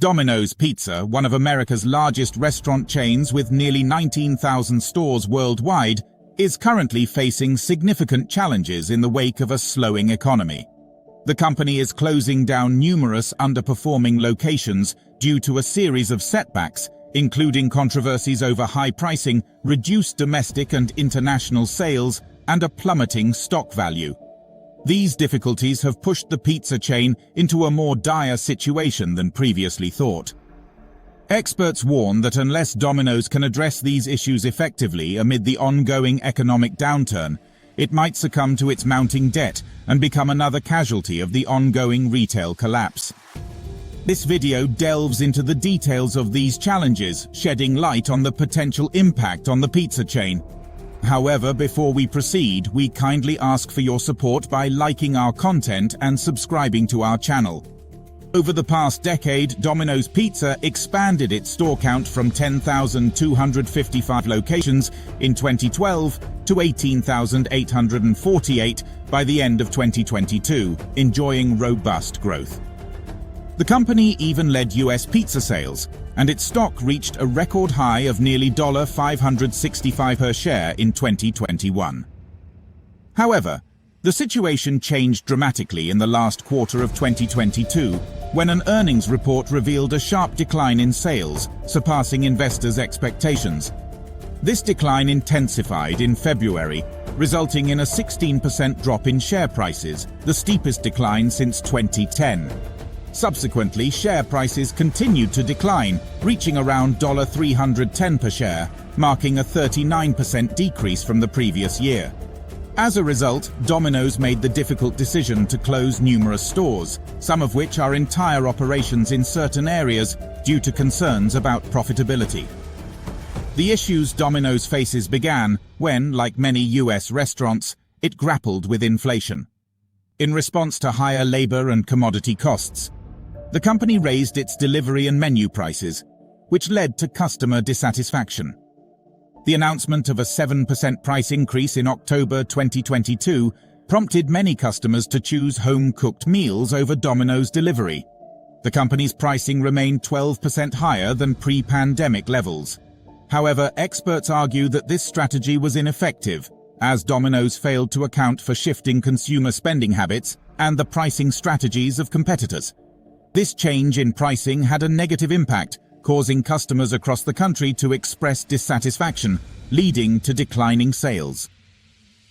Domino's Pizza, one of America's largest restaurant chains with nearly 19,000 stores worldwide, is currently facing significant challenges in the wake of a slowing economy. The company is closing down numerous underperforming locations due to a series of setbacks, including controversies over high pricing, reduced domestic and international sales, and a plummeting stock value. These difficulties have pushed the pizza chain into a more dire situation than previously thought. Experts warn that unless Domino's can address these issues effectively amid the ongoing economic downturn, it might succumb to its mounting debt and become another casualty of the ongoing retail collapse. This video delves into the details of these challenges, shedding light on the potential impact on the pizza chain. However, before we proceed, we kindly ask for your support by liking our content and subscribing to our channel. Over the past decade, Domino's Pizza expanded its store count from 10,255 locations in 2012 to 18,848 by the end of 2022, enjoying robust growth. The company even led US pizza sales, and its stock reached a record high of nearly $565 per share in 2021. However, the situation changed dramatically in the last quarter of 2022, when an earnings report revealed a sharp decline in sales, surpassing investors' expectations. This decline intensified in February, resulting in a 16% drop in share prices, the steepest decline since 2010. Subsequently, share prices continued to decline, reaching around $310 per share, marking a 39% decrease from the previous year. As a result, Domino's made the difficult decision to close numerous stores, some of which are entire operations in certain areas due to concerns about profitability. The issues Domino's faces began when, like many US restaurants, it grappled with inflation. In response to higher labor and commodity costs, the company raised its delivery and menu prices, which led to customer dissatisfaction. The announcement of a 7% price increase in October 2022 prompted many customers to choose home-cooked meals over Domino's delivery. The company's pricing remained 12% higher than pre-pandemic levels. However, experts argue that this strategy was ineffective, as Domino's failed to account for shifting consumer spending habits and the pricing strategies of competitors. This change in pricing had a negative impact, causing customers across the country to express dissatisfaction, leading to declining sales.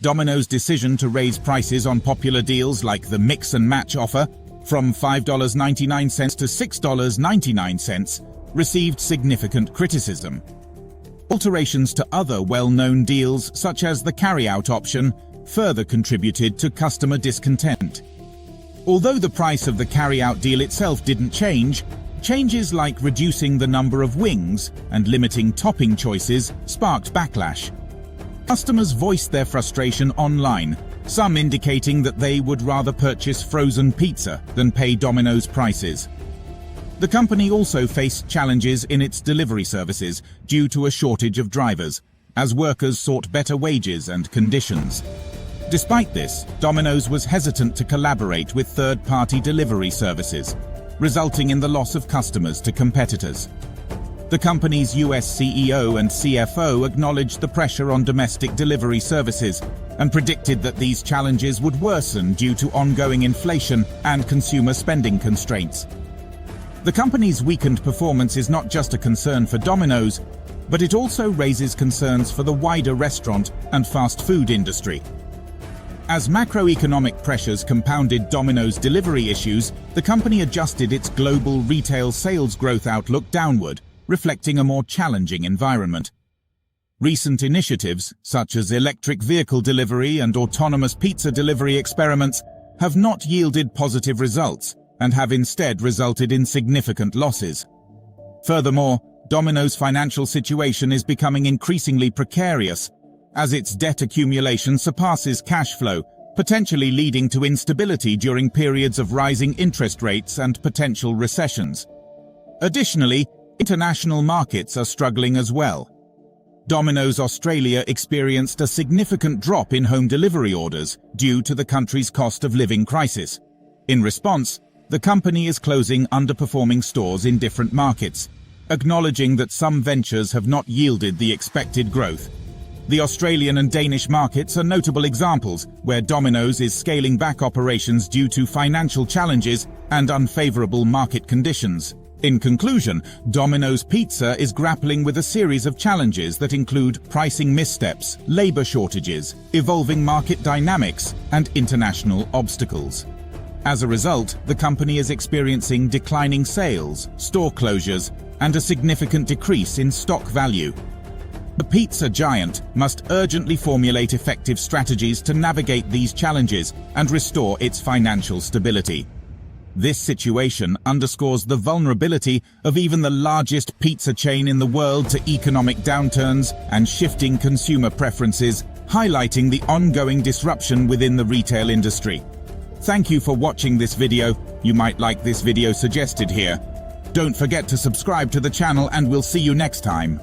Domino's decision to raise prices on popular deals like the Mix and Match offer from $5.99 to $6.99 received significant criticism. Alterations to other well-known deals, such as the carry-out option, further contributed to customer discontent. Although the price of the carry-out deal itself didn't change, changes like reducing the number of wings and limiting topping choices sparked backlash. Customers voiced their frustration online, some indicating that they would rather purchase frozen pizza than pay Domino's prices. The company also faced challenges in its delivery services due to a shortage of drivers, as workers sought better wages and conditions. Despite this, Domino's was hesitant to collaborate with third-party delivery services, resulting in the loss of customers to competitors. The company's US CEO and CFO acknowledged the pressure on domestic delivery services and predicted that these challenges would worsen due to ongoing inflation and consumer spending constraints. The company's weakened performance is not just a concern for Domino's, but it also raises concerns for the wider restaurant and fast food industry. As macroeconomic pressures compounded Domino's delivery issues, the company adjusted its global retail sales growth outlook downward, reflecting a more challenging environment. Recent initiatives, such as electric vehicle delivery and autonomous pizza delivery experiments, have not yielded positive results and have instead resulted in significant losses. Furthermore, Domino's financial situation is becoming increasingly precarious, as its debt accumulation surpasses cash flow, potentially leading to instability during periods of rising interest rates and potential recessions. Additionally, international markets are struggling as well. Domino's Australia experienced a significant drop in home delivery orders due to the country's cost of living crisis. In response, The company is closing underperforming stores in different markets, acknowledging that some ventures have not yielded the expected growth. The Australian and Danish markets are notable examples where Domino's is scaling back operations due to financial challenges and unfavorable market conditions. In conclusion, Domino's Pizza is grappling with a series of challenges that include pricing missteps, labor shortages, evolving market dynamics, and international obstacles. As a result, the company is experiencing declining sales, store closures, and a significant decrease in stock value. The pizza giant must urgently formulate effective strategies to navigate these challenges and restore its financial stability. This situation underscores the vulnerability of even the largest pizza chain in the world to economic downturns and shifting consumer preferences, highlighting the ongoing disruption within the retail industry. Thank you for watching this video. You might like this video suggested here. Don't forget to subscribe to the channel and we'll see you next time.